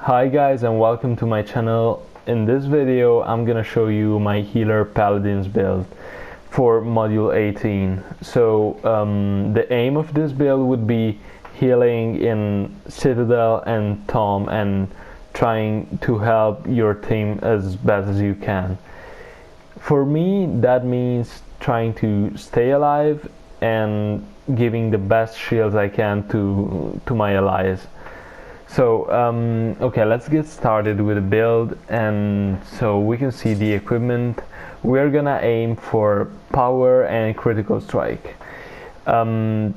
Hi guys, and welcome to my channel. In this video I'm gonna show you my healer paladins build for module 18. So the aim of this build would be healing in Citadel and TOMM and trying to help your team as best as you can. For me, that means trying to stay alive and giving the best shields I can to my allies. So okay, let's get started with the build. And so we can see the equipment. We're gonna aim for power and critical strike. Obviously,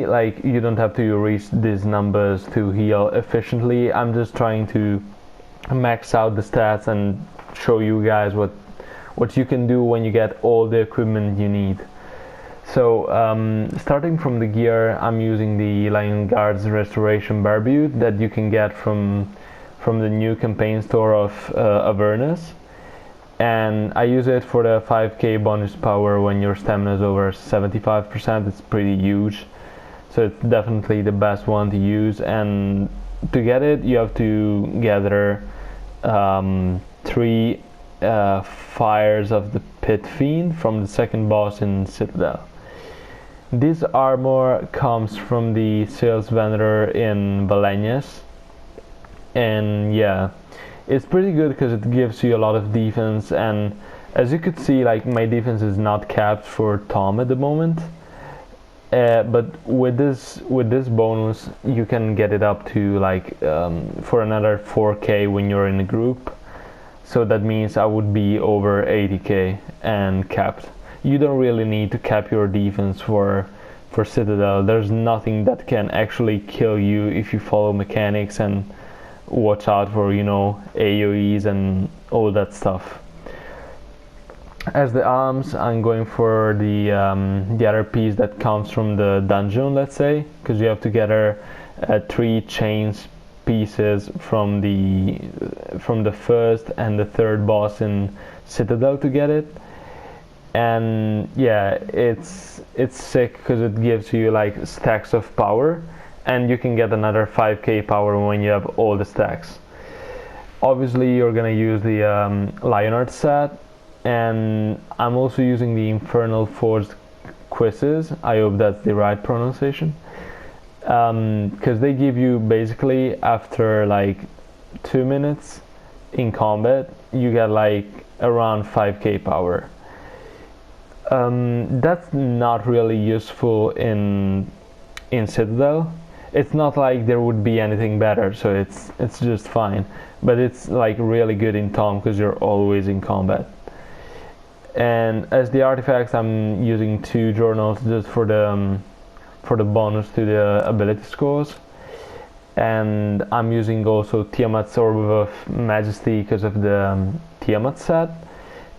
like, you don't have to reach these numbers to heal efficiently. I'm just trying to max out the stats and show you guys what you can do when you get all the equipment you need. So starting from the gear, I'm using the Lion Guard's Restoration Barbute that you can get from the new campaign store of Avernus, and I use it for the 5k bonus power when your stamina is over 75%. It's pretty huge, so it's definitely the best one to use. And to get it, you have to gather 3 fires of the Pit Fiend from the second boss in Citadel. This armor comes from the sales vendor in Valenius, and yeah, it's pretty good because it gives you a lot of defense. And as you could see, like, my defense is not capped for TOMM at the moment, but with this bonus you can get it up to like for another 4k when you're in a group. So that means I would be over 80k and capped. You don't really need to cap your defense for Citadel. There's nothing that can actually kill you if you follow mechanics and watch out for, you know, AoEs and all that stuff. As the arms, I'm going for the other piece that comes from the dungeon, let's say, because you have to gather 3 chains pieces from the first and the third boss in Citadel to get it. And yeah, it's sick because it gives you like stacks of power, and you can get another 5k power when you have all the stacks. Obviously you're gonna use the Lionheart set, and I'm also using the Infernal Forged Quizzes. I hope that's the right pronunciation, because they give you basically after like 2 minutes in combat you get like around 5k power. That's not really useful in Citadel. It's not like there would be anything better, so it's just fine, but it's like really good in TOMM because you're always in combat. And as the artifacts, I'm using 2 journals just for the bonus to the ability scores, and I'm using also Tiamat's Orb of Majesty because of the Tiamat set.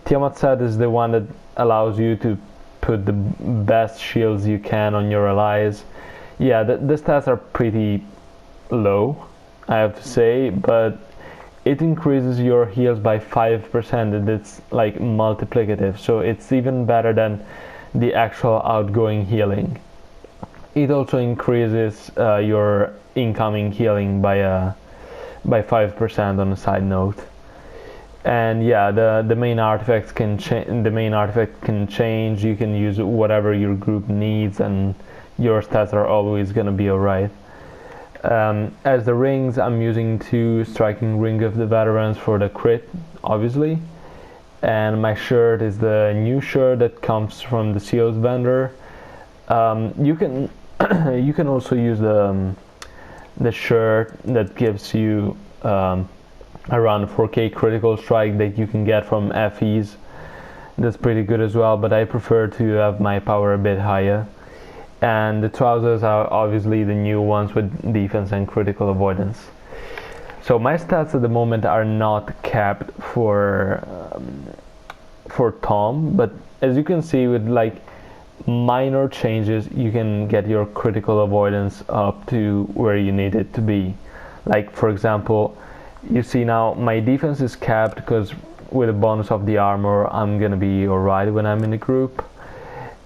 Tiamat set is the one that allows you to put the best shields you can on your allies. Yeah, the stats are pretty low, I have to say, but it increases your heals by 5%, and it's like multiplicative, so it's even better than the actual outgoing healing. It also increases your incoming healing by 5% on a side note. And yeah, the main artifact can change. You can use whatever your group needs, and your stats are always gonna be alright. As the rings, I'm using 2 striking ring of the veterans for the crit, obviously. And my shirt is the new shirt that comes from the seals vendor. You can you can also use the shirt that gives you around 4k critical strike that you can get from FEs. That's pretty good as well, but I prefer to have my power a bit higher. And the trousers are obviously the new ones with defense and critical avoidance. So my stats at the moment are not capped for TOMM, but as you can see, with like minor changes you can get your critical avoidance up to where you need it to be. Like, for example, you see now my defense is capped because with the bonus of the armor I'm gonna be alright when I'm in a group.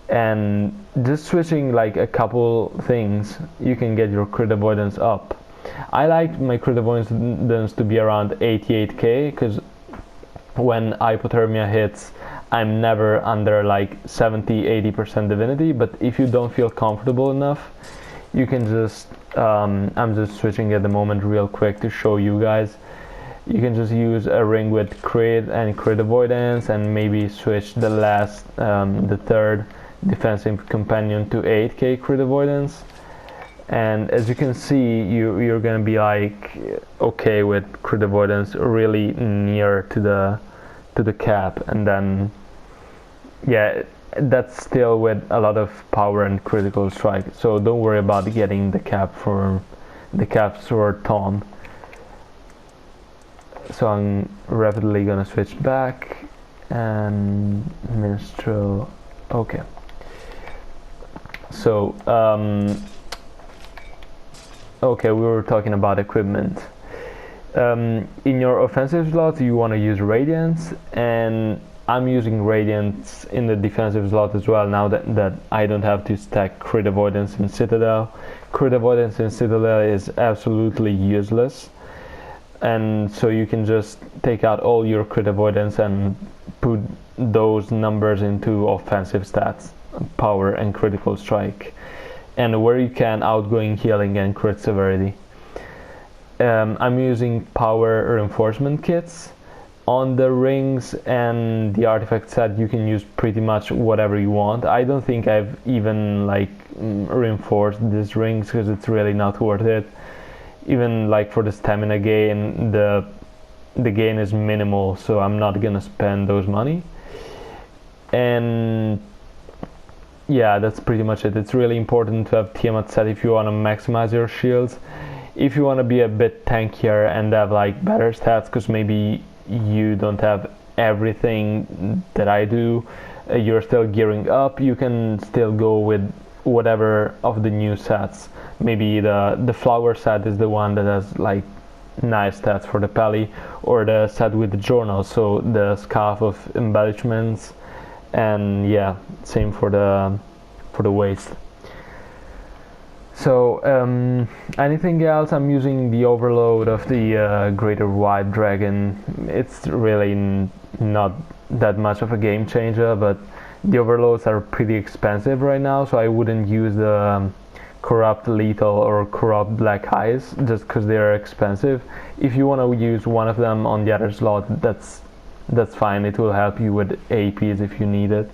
And just switching like a couple things, you can get your crit avoidance up. I like my crit avoidance to be around 88k, because when hypothermia hits I'm never under like 70-80% divinity. But if you don't feel comfortable enough, you can just I'm just switching at the moment real quick to show you guys. You can just use a ring with crit and crit avoidance, and maybe switch the last the third defensive companion to 8k crit avoidance, and as you can see you're gonna be like okay with crit avoidance really near to the cap. And then yeah, that's still with a lot of power and critical strike, so don't worry about getting the caps for TOMM. So I'm rapidly gonna switch back, and minstrel. Okay, so okay, we were talking about equipment. In your offensive slot you want to use radiance, and I'm using radiance in the defensive slot as well now that I don't have to stack crit avoidance in Citadel. Crit avoidance in Citadel is absolutely useless, and so you can just take out all your crit avoidance and put those numbers into offensive stats, power and critical strike, and where you can, outgoing healing and crit severity. I'm using power reinforcement kits. On the rings and the artifact set you can use pretty much whatever you want. I don't think I've even like reinforced these rings because it's really not worth it. Even like for the stamina gain, the gain is minimal, so I'm not gonna spend those money. And yeah, that's pretty much it. It's really important to have Tiamat set if you want to maximize your shields. If you want to be a bit tankier and have like better stats, because maybe you don't have everything that I do, you're still gearing up, you can still go with whatever of the new sets. Maybe the flower set is the one that has like nice stats for the pally, or the set with the journal, so the scarf of embellishments, and yeah, same for the waist. So anything else, I'm using the overload of the greater white dragon. It's really not that much of a game changer, but the overloads are pretty expensive right now, so I wouldn't use the corrupt lethal or corrupt black eyes just because they are expensive. If you want to use one of them on the other slot, that's fine. It will help you with APs if you need it.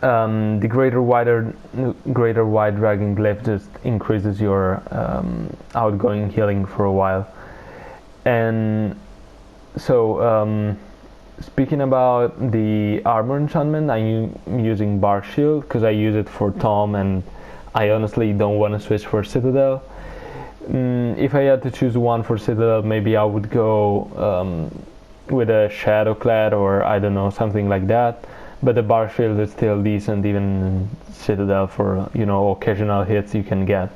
The greater white dragon glyph just increases your outgoing healing for a while. And so speaking about the armor enchantment, I'm using Bark Shield because I use it for TOMM, and I honestly don't want to switch for Citadel. If I had to choose one for Citadel, maybe I would go with a Shadowclad, or I don't know, something like that. But the Bark Shield is still decent even in Citadel for, you know, occasional hits you can get.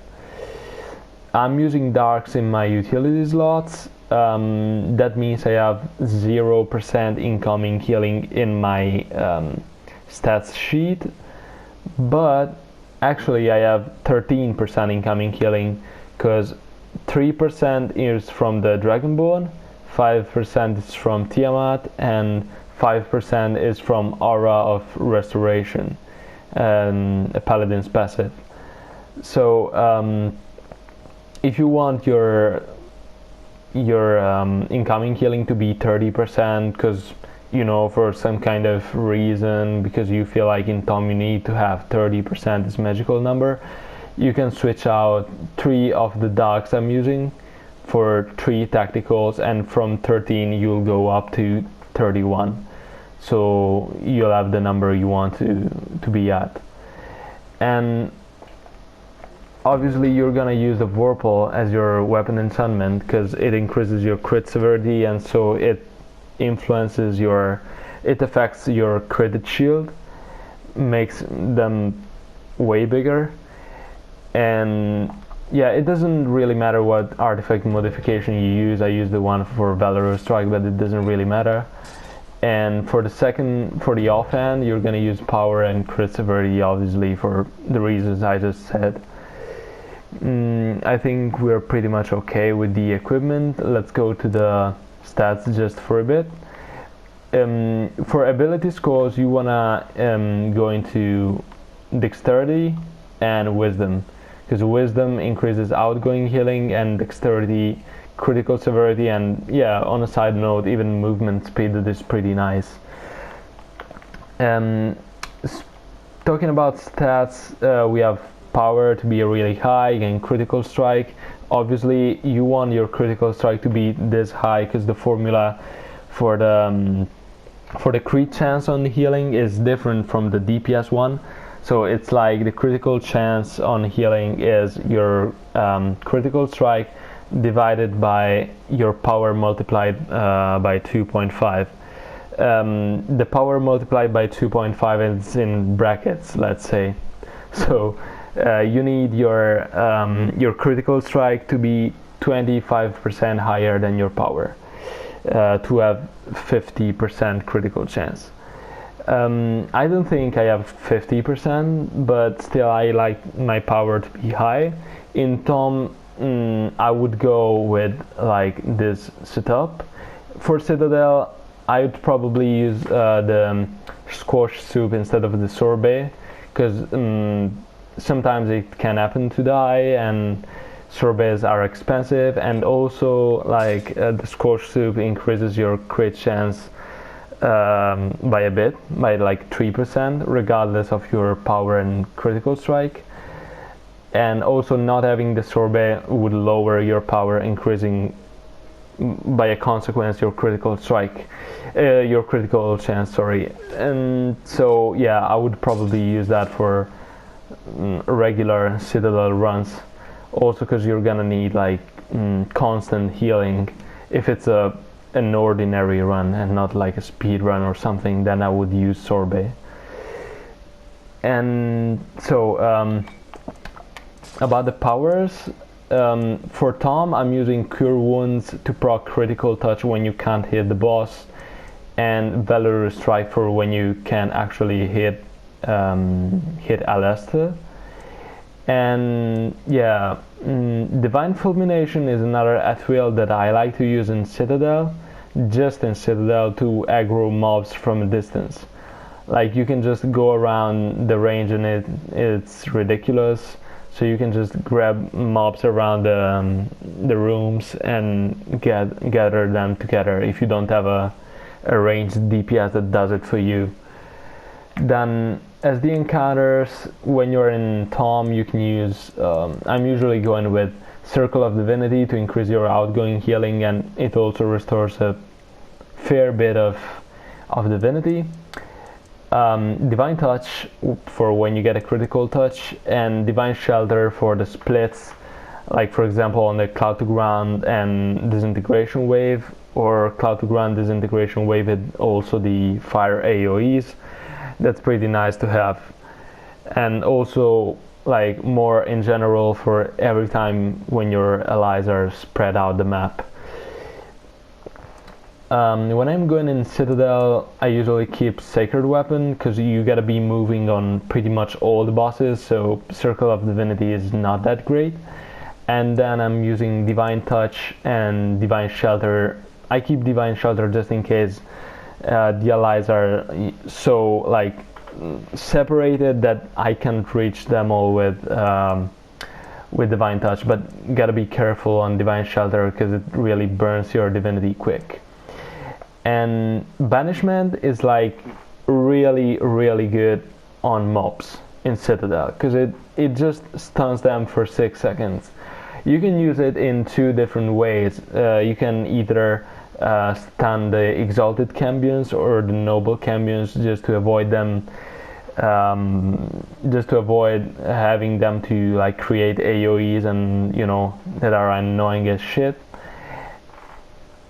I'm using darks in my utility slots. That means I have 0% incoming healing in my stats sheet, but actually I have 13% incoming healing, because 3% is from the Dragonborn, 5% is from Tiamat, and 5% is from Aura of Restoration, a Paladin's passive. So if you want your incoming healing to be 30%, because you know, for some kind of reason, because you feel like in TOMM you need to have 30% this magical number, you can switch out 3 of the darks I'm using for 3 tacticals, and from 13 you'll go up to 31, so you'll have the number you want to be at. And obviously you're gonna use the Vorpal as your weapon enchantment because it increases your crit severity, and so it affects your crit shield, makes them way bigger. And yeah, it doesn't really matter what artifact modification you use. I use the one for Valorous Strike, but it doesn't really matter. And for the offhand, you're gonna use power and crit severity, obviously, for the reasons I just said. I think we're pretty much okay with the equipment. Let's go to the stats just for a bit. For ability scores, you wanna go into dexterity and wisdom, because wisdom increases outgoing healing and dexterity critical severity, and yeah, on a side note, even movement speed is pretty nice. Talking about stats, we have power to be really high and critical strike. Obviously you want your critical strike to be this high because the formula for the crit chance on healing is different from the DPS one. So it's like the critical chance on healing is your critical strike divided by your power multiplied by 2.5. The power multiplied by 2.5 is in brackets, let's say. So you need your critical strike to be 25% higher than your power to have 50% critical chance. I don't think I have 50%, but still I like my power to be high. In TOMM, I would go with like this setup. For Citadel, I would probably use the squash soup instead of the sorbet, because sometimes it can happen to die, and sorbets are expensive, and also like the squash soup increases your crit chance by a bit, by like 3%, regardless of your power and critical strike. And also not having the sorbet would lower your power, increasing by a consequence your critical strike, your critical chance, sorry. And so yeah, I would probably use that for regular Citadel runs, also because you're gonna need like constant healing. If it's an ordinary run and not like a speed run or something, then I would use sorbet. And so about the powers, for TOMM I'm using Cure Wounds to proc critical touch when you can't hit the boss, and Valorous Strike for when you can actually hit Aleste. And yeah, Divine Fulmination is another at-will that I like to use in Citadel, just in Citadel, to aggro mobs from a distance. Like you can just go around the range and it's ridiculous. So you can just grab mobs around the rooms and gather them together if you don't have a ranged DPS that does it for you. Then as the encounters, when you're in TOMM, you can use, I'm usually going with Circle of Divinity to increase your outgoing healing, and it also restores a fair bit of divinity. Divine Touch for when you get a critical touch, and Divine Shelter for the splits, like for example on the Cloud to Ground and Disintegration Wave, or Cloud to Ground Disintegration Wave with also the fire AoEs. That's pretty nice to have. And also like more in general for every time when your allies are spread out the map. When I'm going in Citadel, I usually keep Sacred Weapon, because you gotta be moving on pretty much all the bosses, so Circle of Divinity is not that great. And then I'm using Divine Touch and Divine Shelter. I keep Divine Shelter just in case the allies are so like separated that I can't reach them all with Divine Touch, but gotta be careful on Divine Shelter because it really burns your divinity quick. And Banishment is like really good on mobs in Citadel, because it just stuns them for 6 seconds. You can use it in two different ways. You can either stun the Exalted Cambions or the Noble Cambions, just to avoid them, just to avoid having them to like create AoEs and that are annoying as shit.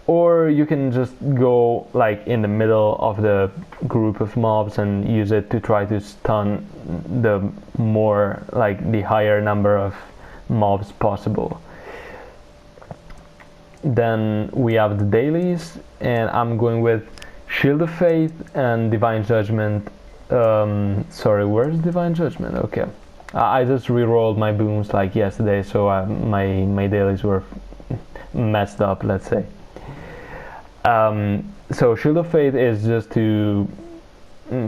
Or you can just go like in the middle of the group of mobs and use it to try to stun the more, like the higher number of mobs possible. Then we have the dailies, and I'm going with Shield of Faith and Divine Judgment. Sorry, where's Divine Judgment? Okay. I just re-rolled my Boons like yesterday, so my dailies were messed up, let's say. So Shield of Fate is just to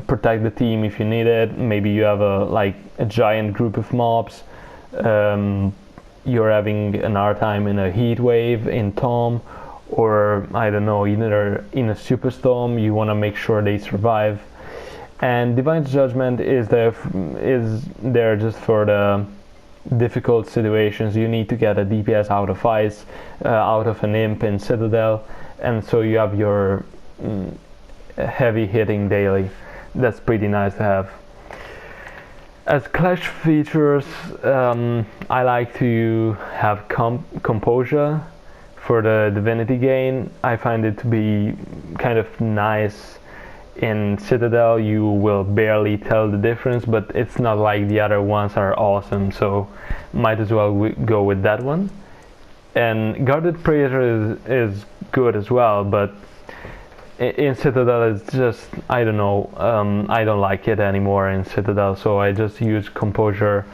protect the team if you need it. Maybe you have a giant group of mobs. You're having an hard time in a heat wave in TOMM, or I don't know, either in a superstorm. You want to make sure they survive. And Divine Judgment is there just for the difficult situations. You need to get a DPS out of ice, out of an imp in Citadel, and so you have your heavy hitting daily. That's pretty nice to have. As clash features, I like to have Composure for the divinity gain. I find it to be kind of nice. In Citadel you will barely tell the difference, but it's not like the other ones are awesome, so might as well go with that one. And Guarded Prayer is good as well, but in Citadel it's just, I don't know, I don't like it anymore in Citadel, so I just use Composure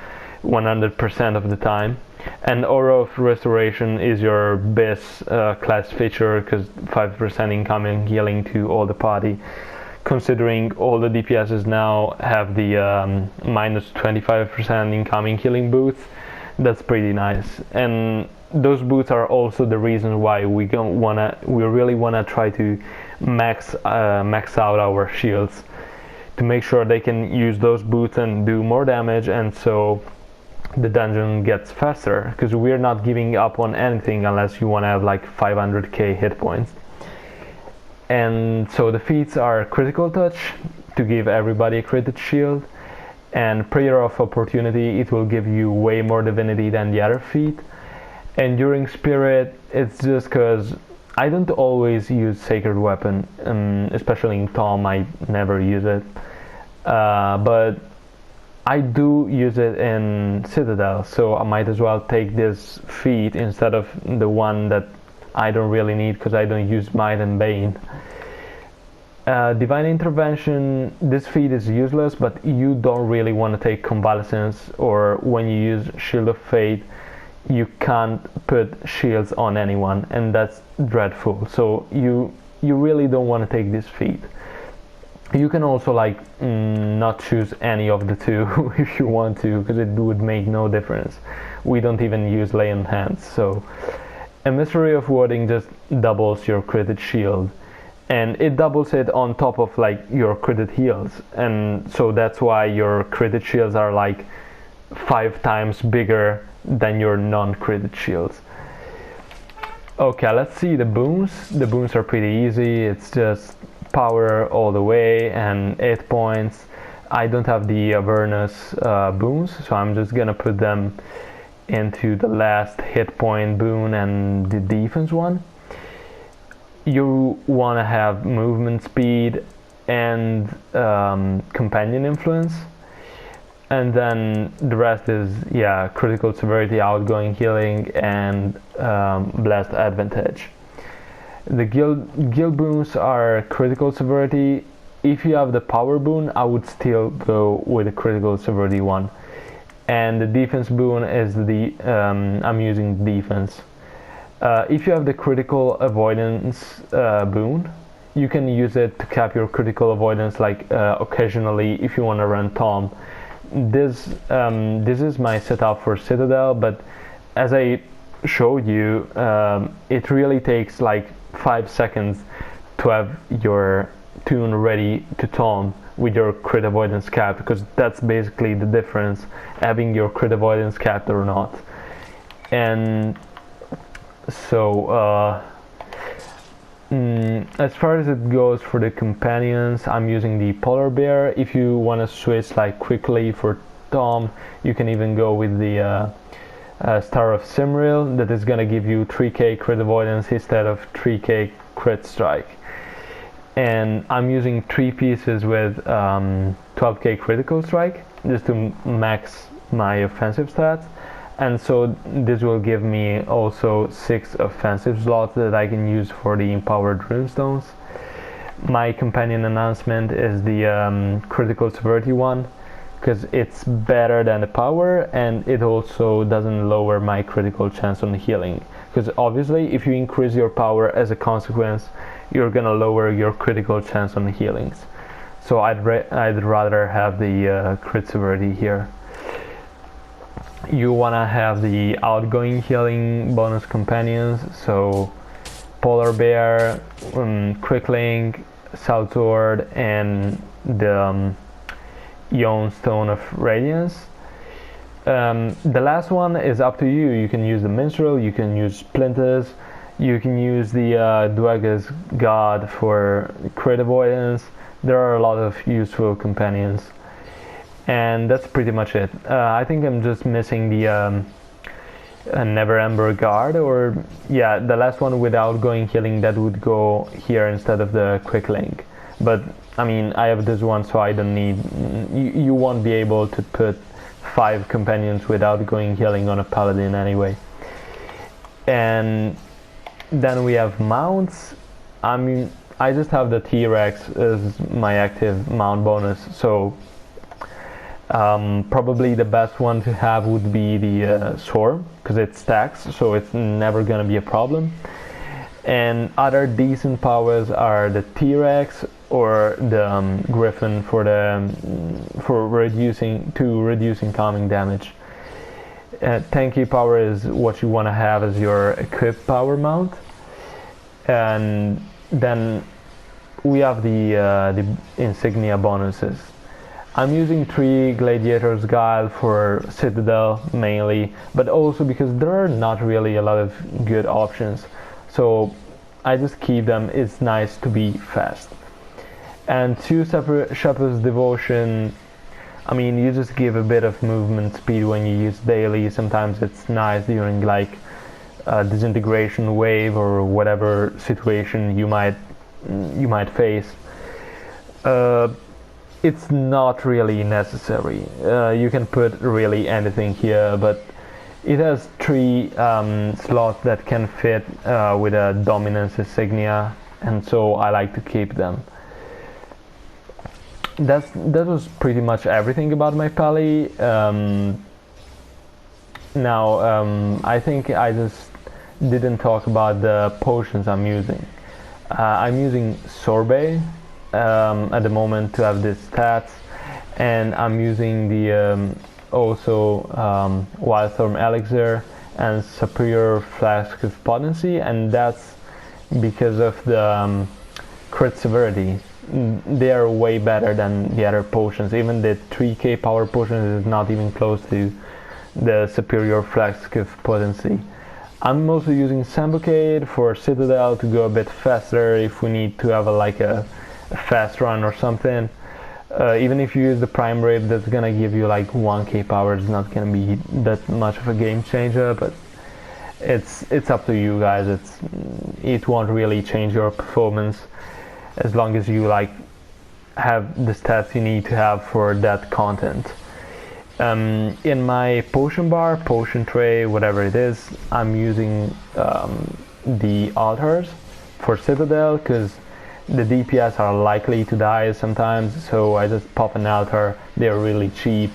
100% of the time. And Aura of Restoration is your best class feature, because 5% incoming healing to all the party. Considering all the DPSs now have the minus 25% incoming healing boots, that's pretty nice. And those boots are also the reason why we really wanna try to max out our shields, to make sure they can use those boots and do more damage, and so the dungeon gets faster, because we're not giving up on anything unless you want to have like 500k hit points. And so the feats are Critical Touch, to give everybody a crit shield, and Prayer of Opportunity, it will give you way more divinity than the other feat. Enduring Spirit, it's just because I don't always use Sacred Weapon, especially in TOMM I never use it, but I do use it in Citadel, so I might as well take this feat instead of the one that I don't really need, because I don't use Might and Bane. Divine Intervention, this feat is useless, but you don't really want to take Convalescence, or when you use Shield of Fate you can't put shields on anyone, and that's dreadful, so you really don't want to take this feat. You can also not choose any of the two if you want to, because it would make no difference. We don't even use Lay on Hands. So Emissary of Warding just doubles your critted shield, and it doubles it on top of your critted heals, and so that's why your critted shields are 5 times bigger than your non-critted shields. Okay, let's see the boons. The boons are pretty easy. It's just power all the way and 8 points. I don't have the awareness boons, so I'm just gonna put them into the last hit point boon and the defense one. You want to have movement speed and companion influence, and then the rest is critical severity, outgoing healing, and blast advantage. The guild boons are critical severity. If you have the power boon, I would still go with the critical severity one. And the defense boon is I'm using defense. If you have the critical avoidance boon, you can use it to cap your critical avoidance occasionally if you want to run TOMM. This is my setup for Citadel, but as I showed you, it really takes 5 seconds to have your tune ready to TOMM with your crit avoidance cap, because that's basically the difference, having your crit avoidance capped or not. And so as far as it goes for the companions, I'm using the polar bear. If you want to switch quickly for TOMM, you can even go with the Star of Simril, that is gonna give you 3k crit avoidance instead of 3k crit strike. And I'm using 3 pieces with 12k critical strike just to max my offensive stats, and so this will give me also 6 offensive slots that I can use for the empowered runestones. My companion announcement is the critical severity one, because it's better than the power, and it also doesn't lower my critical chance on healing, because obviously if you increase your power, as a consequence you're gonna lower your critical chance on healings. So I'd rather have the crit severity here. You wanna have the outgoing healing bonus companions, so Polar Bear, Crickling, Saltord, and the Ion Stone of Radiance. The last one is up to you. You can use the Minstrel, you can use Splinters, you can use the Dweger's God for crit avoidance. There are a lot of useful companions, and that's pretty much it. I think I'm just missing the Neverember Guard, or yeah, the last one with outgoing healing that would go here instead of the Crickling. But I mean, I have this one, so I don't need. You won't be able to put 5 companions with outgoing healing on a paladin anyway. And then we have mounts. I mean, I just have the T-Rex as my active mount bonus, so probably the best one to have would be the Soar, because it stacks, so it's never gonna be a problem. And other decent powers are the T-Rex or the Griffin for reducing calming damage. Tanky power is what you want to have as your equipped power mount. And then we have the insignia bonuses. I'm using 3 Gladiator's Guile for Citadel mainly, but also because there are not really a lot of good options, so I just keep them. It's nice to be fast. And 2 Shepherd's Devotion. I mean, you just give a bit of movement speed when you use Dailies. Sometimes it's nice during like disintegration wave or whatever situation you might face. It's not really necessary. You can put really anything here, but it has 3 slots that can fit with a dominance insignia, and so I like to keep them. That was pretty much everything about my pally. Now I think I just didn't talk about the potions I'm using. I'm using Sorbet at the moment to have these stats, and I'm using the also Wildstorm Elixir and Superior Flask of Potency, and that's because of the crit severity. They are way better than the other potions. Even the 3k power potions is not even close to the Superior Flask of Potency. I'm also using Sambucade for Citadel to go a bit faster if we need to have a fast run or something. Even if you use the Prime Rib, that's gonna give you like 1k power. It's not gonna be that much of a game changer, but it's up to you guys. It won't really change your performance as long as you like have the stats you need to have for that content. In my potion bar, potion tray, whatever it is, I'm using the altars for Citadel, because the DPS are likely to die sometimes, so I just pop an altar. They're really cheap,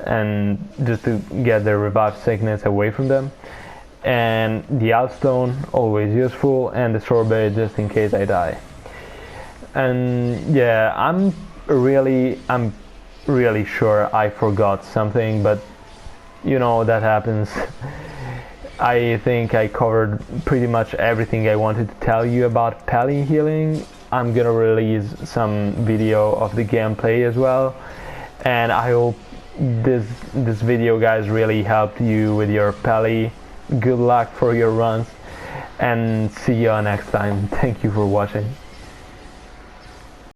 and just to get the revive sickness away from them. And the Outstone, always useful, and the Sorbet just in case I die. And yeah, I'm really sure I forgot something, but you know, that happens. I think I covered pretty much everything I wanted to tell you about pally healing. I'm gonna release some video of the gameplay as well, and I hope this video, guys, really helped you with your pally. Good luck for your runs, and see you next time. Thank you for watching.